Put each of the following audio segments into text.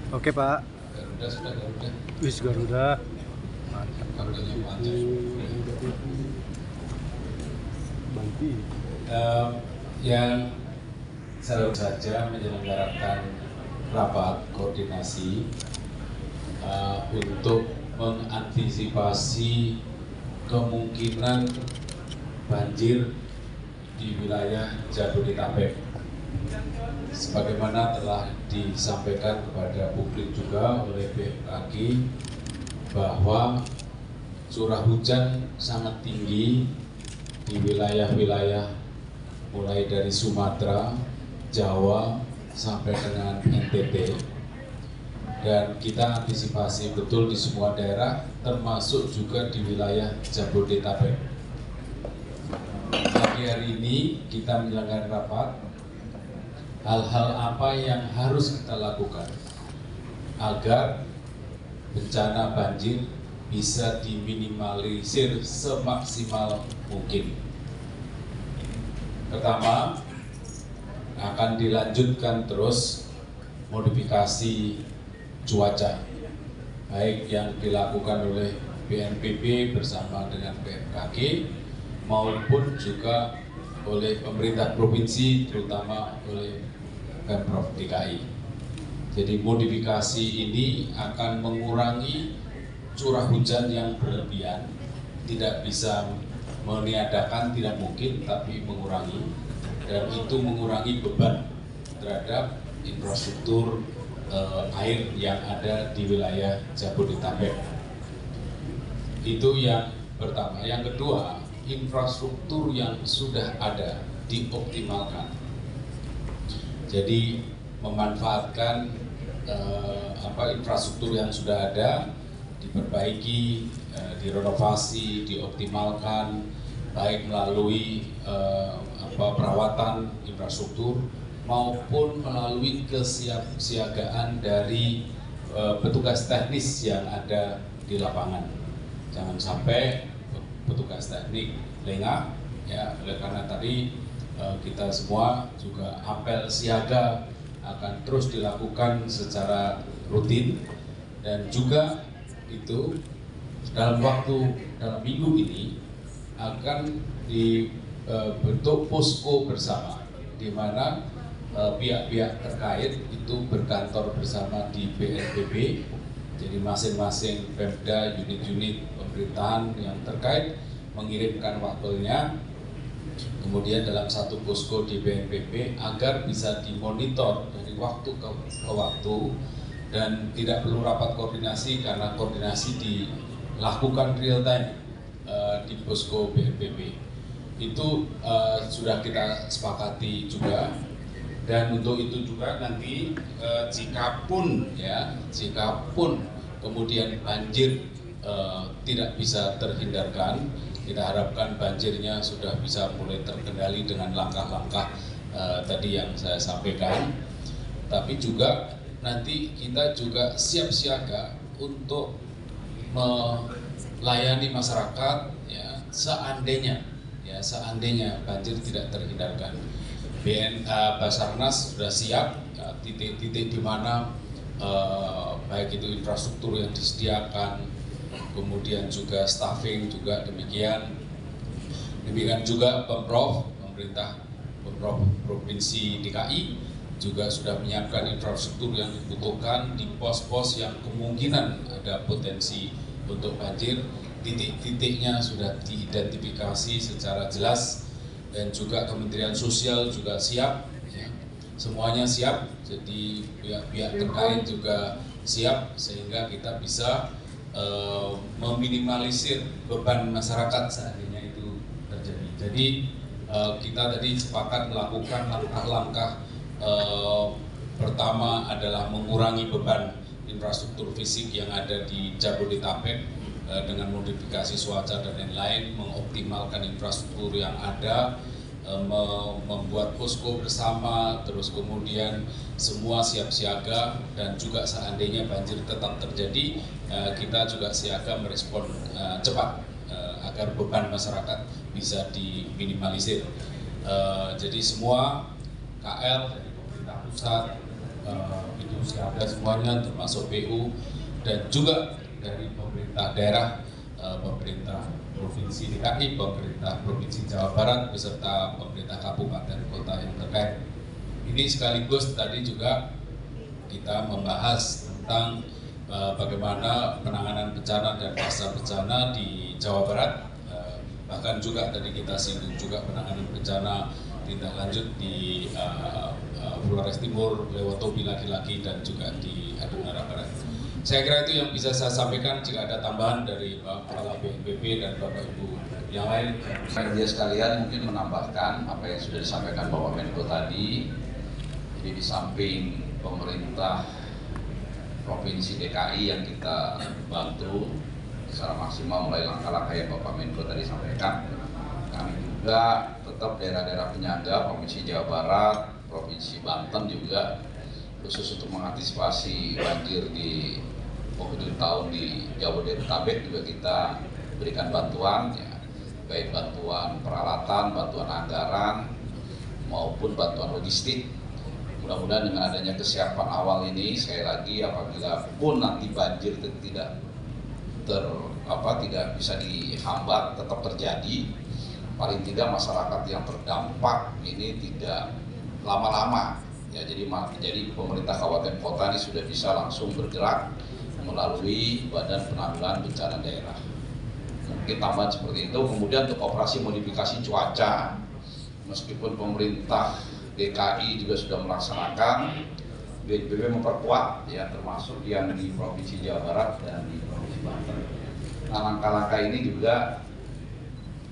Oke Pak, Garuda sudah Garuda. wis Garuda. Mantap Garuda Kabelnya TV, panjang. Garuda TV. Banti. Eh, yang selalu saja menyelenggarakan rapat koordinasi untuk mengantisipasi kemungkinan banjir di wilayah Jabodetabek. Sebagaimana telah disampaikan kepada publik juga oleh BMKG bahwa curah hujan sangat tinggi di wilayah-wilayah mulai dari Sumatera, Jawa, sampai dengan NTT. Dan kita antisipasi betul di semua daerah, termasuk juga di wilayah Jabodetabek. Pagi hari ini kita menyelenggarakan rapat, hal-hal apa yang harus kita lakukan agar bencana banjir bisa diminimalisir semaksimal mungkin. Pertama, akan dilanjutkan terus modifikasi cuaca, baik yang dilakukan oleh BNPB bersama dengan BMKG maupun juga oleh pemerintah provinsi, terutama oleh Pemprov DKI. Jadi modifikasi ini akan mengurangi curah hujan yang berlebihan, tidak bisa meniadakan, tidak mungkin, tapi mengurangi, dan itu mengurangi beban terhadap infrastruktur air yang ada di wilayah Jabodetabek. Itu yang pertama. Yang kedua, infrastruktur yang sudah ada dioptimalkan. Jadi memanfaatkan infrastruktur yang sudah ada, diperbaiki, direnovasi, dioptimalkan, baik melalui perawatan infrastruktur maupun melalui kesiapsiagaan dari petugas teknis yang ada di lapangan. Jangan sampai petugas teknik lengah, ya, oleh karena tadi kita semua juga apel siaga akan terus dilakukan secara rutin, dan juga itu dalam minggu ini akan dibentuk posko bersama, di mana pihak-pihak terkait itu berkantor bersama di BNPB. Jadi masing-masing Pemda, unit-unit pemerintahan yang terkait mengirimkan wakilnya, kemudian dalam satu posko di BNPB agar bisa dimonitor dari waktu ke waktu, dan tidak perlu rapat koordinasi karena koordinasi dilakukan real time di posko BNPB. Itu sudah kita sepakati juga, dan untuk itu juga nanti jikapun kemudian banjir tidak bisa terhindarkan, kita harapkan banjirnya sudah bisa mulai terkendali dengan langkah-langkah tadi yang saya sampaikan. Tapi juga nanti kita juga siap siaga untuk melayani masyarakat, ya, seandainya banjir tidak terhindarkan. Basarnas sudah siap, ya, titik-titik di mana baik itu infrastruktur yang disediakan, kemudian juga staffing juga demikian juga Pemprov Provinsi DKI juga sudah menyiapkan infrastruktur yang dibutuhkan di pos-pos yang kemungkinan ada potensi untuk banjir. Titik-titiknya sudah diidentifikasi secara jelas, dan juga Kementerian Sosial juga siap, ya. Semuanya siap, jadi pihak-pihak terkait juga siap, sehingga kita bisa meminimalisir beban masyarakat seandainya itu terjadi. Jadi kita tadi sepakat melakukan langkah-langkah. Pertama adalah mengurangi beban infrastruktur fisik yang ada di Jabodetabek dengan modifikasi cuaca dan lain-lain, mengoptimalkan infrastruktur yang ada, membuat posko bersama, terus kemudian semua siap siaga, dan juga seandainya banjir tetap terjadi, kita juga siaga merespon cepat agar beban masyarakat bisa diminimalisir. Jadi semua KL dari pemerintah pusat, itu siaga semuanya, termasuk PU dan juga dari pemerintah daerah, pemerintah Provinsi DKI, pemerintah Provinsi Jawa Barat, beserta pemerintah kabupaten kota yang terkait. Ini sekaligus tadi juga kita membahas tentang bagaimana penanganan bencana dan pasca bencana di Jawa Barat. Bahkan juga tadi kita singgung juga penanganan bencana tindak lanjut di Flores Timur, Lewotobi laki-laki dan juga di Adunara Barat. Saya kira itu yang bisa saya sampaikan. Jika ada tambahan dari Pak Kepala BNPB dan Bapak Ibu yang lain. Media sekalian mungkin menambahkan apa yang sudah disampaikan Bapak Menko tadi. Jadi di samping pemerintah Provinsi DKI yang kita bantu secara maksimal mulai langkah-langkah yang Bapak Menko tadi sampaikan, kami juga tetap daerah-daerah penyangga Provinsi Jawa Barat, Provinsi Banten juga khusus untuk mengantisipasi banjir di penghujung tahun di Jabodetabek juga kita berikan bantuan, ya, baik bantuan peralatan, bantuan anggaran maupun bantuan logistik. Mudah-mudahan dengan adanya kesiapan awal ini, sekali lagi apabila pun nanti banjir tidak bisa dihambat, tetap terjadi, paling tidak masyarakat yang terdampak ini tidak lama-lama. Ya, jadi pemerintah kabupaten kota ini sudah bisa langsung bergerak melalui Badan Penanggulangan Bencana Daerah. Mungkin tambahan seperti itu. Kemudian untuk operasi modifikasi cuaca, meskipun pemerintah DKI juga sudah melaksanakan, BNPB memperkuat, ya, termasuk yang di Provinsi Jawa Barat dan di Provinsi Banten. Nah, langkah-langkah ini juga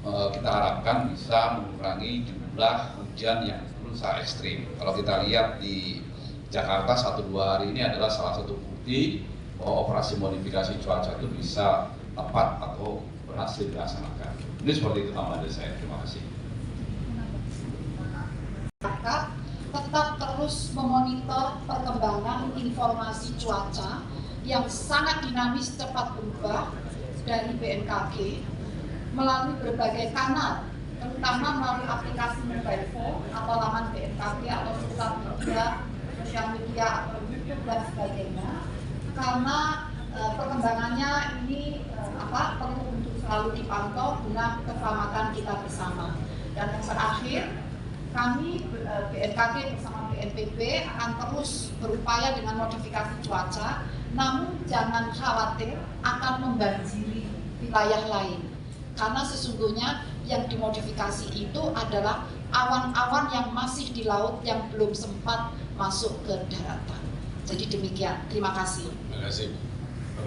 kita harapkan bisa mengurangi jumlah hujan yang berusaha ekstrim. Kalau kita lihat di Jakarta 1-2 hari ini adalah salah satu bukti bahwa operasi modifikasi cuaca itu bisa tepat atau berhasil dilaksanakan. Ini seperti itu tambahan dari saya. Terima kasih. Tetap terus memonitor perkembangan informasi cuaca yang sangat dinamis, cepat berubah dari BMKG melalui berbagai kanal, terutama melalui aplikasi mobile phone atau laman BMKG atau sosial media atau YouTube dan sebagainya. Karena perkembangannya ini perlu untuk selalu dipantau guna keselamatan kita bersama. Dan yang terakhir, kami BMKG bersama BNPB akan terus berupaya dengan modifikasi cuaca, namun jangan khawatir akan membanjiri wilayah lain. Karena sesungguhnya yang dimodifikasi itu adalah awan-awan yang masih di laut yang belum sempat masuk ke daratan. Jadi demikian, terima kasih. Terima kasih.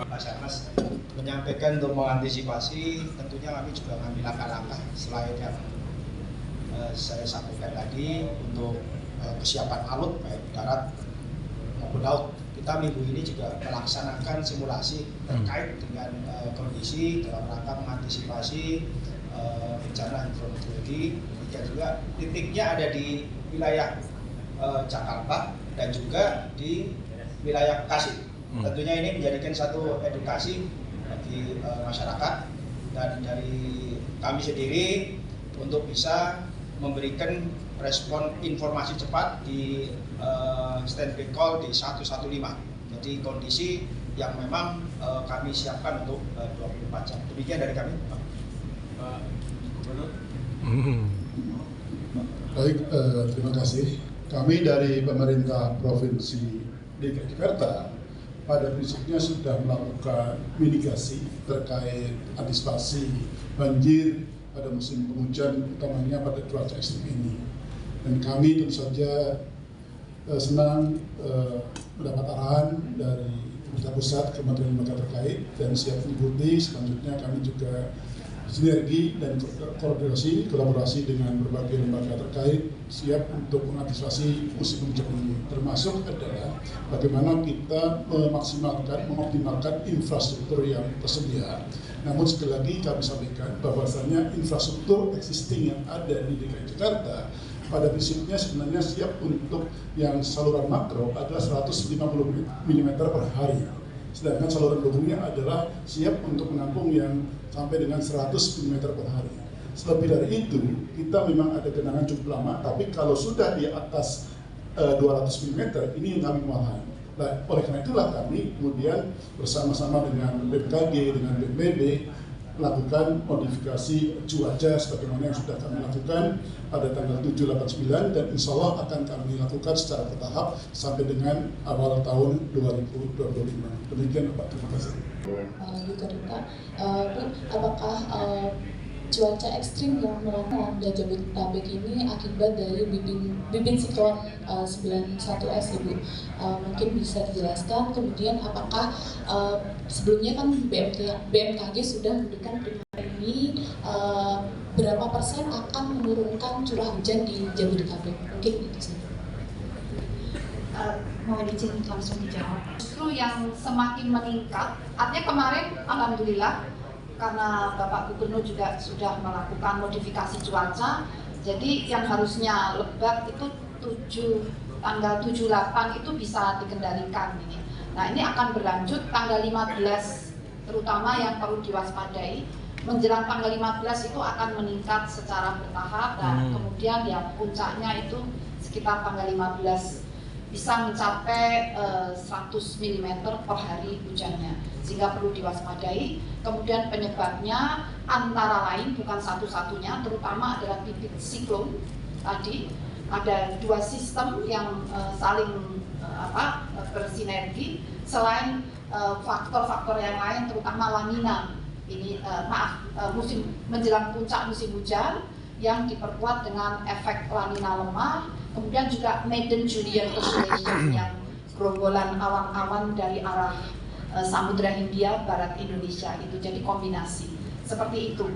Basarnas menyampaikan untuk mengantisipasi, tentunya kami juga mengambil langkah-langkah selain yang saya sampaikan tadi untuk kesiapan laut baik darat maupun laut. Kita minggu ini juga melaksanakan simulasi terkait dengan kondisi dalam rangka mengantisipasi bencana hidrometeorologi. Dan juga titiknya ada di wilayah Jakarta dan juga di wilayah Bekasi. Tentunya ini menjadikan satu edukasi bagi masyarakat dan dari kami sendiri untuk bisa memberikan respon informasi cepat di standby call di 115. Jadi kondisi yang memang kami siapkan untuk 24 jam. Demikian dari kami, Pak. Baik, terima kasih. Kami dari pemerintah Provinsi DKI Jakarta pada prinsipnya sudah melakukan mitigasi terkait antisipasi banjir pada musim penghujan, utamanya pada cuaca ekstrim ini. Dan kami tentu saja senang mendapat arahan dari pemerintah pusat, kementerian lembaga terkait, dan siap mengikuti. Selanjutnya kami juga sinergi dan kolaborasi dengan berbagai lembaga terkait siap untuk mengantisipasi musim penghujan ini. Termasuk adalah bagaimana kita mengoptimalkan infrastruktur yang tersedia. Namun sekali lagi kami sampaikan bahwasannya infrastruktur existing yang ada di DKI Jakarta pada prinsipnya sebenarnya siap untuk yang saluran makro adalah 150 mm per hari. Sedangkan saluran hulunya adalah siap untuk menampung yang sampai dengan 100 mm per hari. Selebih dari itu, kita memang ada genangan cukup lama, tapi kalau sudah di atas 200 mm ini yang kami muatkan. Nah, oleh karena itulah kami kemudian bersama-sama dengan BMKG, dengan BNPB melakukan modifikasi cuaca sebagaimana yang sudah kami lakukan pada tanggal 7, 8, 9 dan insya Allah akan kami lakukan secara bertahap sampai dengan awal tahun 2025. Demikian Pak, terima kasih. Bu, apakah cuaca ekstrim yang melanda Jabodetabek ini akibat dari bibin siklon 91S, Ibu? Mungkin bisa dijelaskan. Kemudian apakah sebelumnya kan BMKG sudah memberikan peringatan ini, berapa persen akan menurunkan curah hujan di Jabodetabek? Mungkin itu saja. Mau izin langsung dijawab. Justru yang semakin meningkat, artinya kemarin alhamdulillah karena Bapak Gubernur juga sudah melakukan modifikasi cuaca, jadi yang harusnya lebat itu tanggal 7-8 itu bisa dikendalikan ini. Nah ini akan berlanjut tanggal 15 terutama yang perlu diwaspadai. Menjelang tanggal 15 itu akan meningkat secara bertahap dan kemudian ya puncaknya itu sekitar tanggal 15 bisa mencapai 100 mm per hari hujannya, sehingga perlu diwaspadai. Kemudian penyebabnya antara lain bukan satu-satunya, terutama adalah bibit siklon tadi. Ada dua sistem yang saling bersinergi. Selain faktor-faktor yang lain, terutama La Nina ini menjelang puncak musim hujan yang diperkuat dengan efek La Nina lemah. Kemudian juga Madden-Julian Oscillation yang gerombolan awan-awan dari arah Samudra Hindia Barat Indonesia itu, jadi kombinasi seperti itu.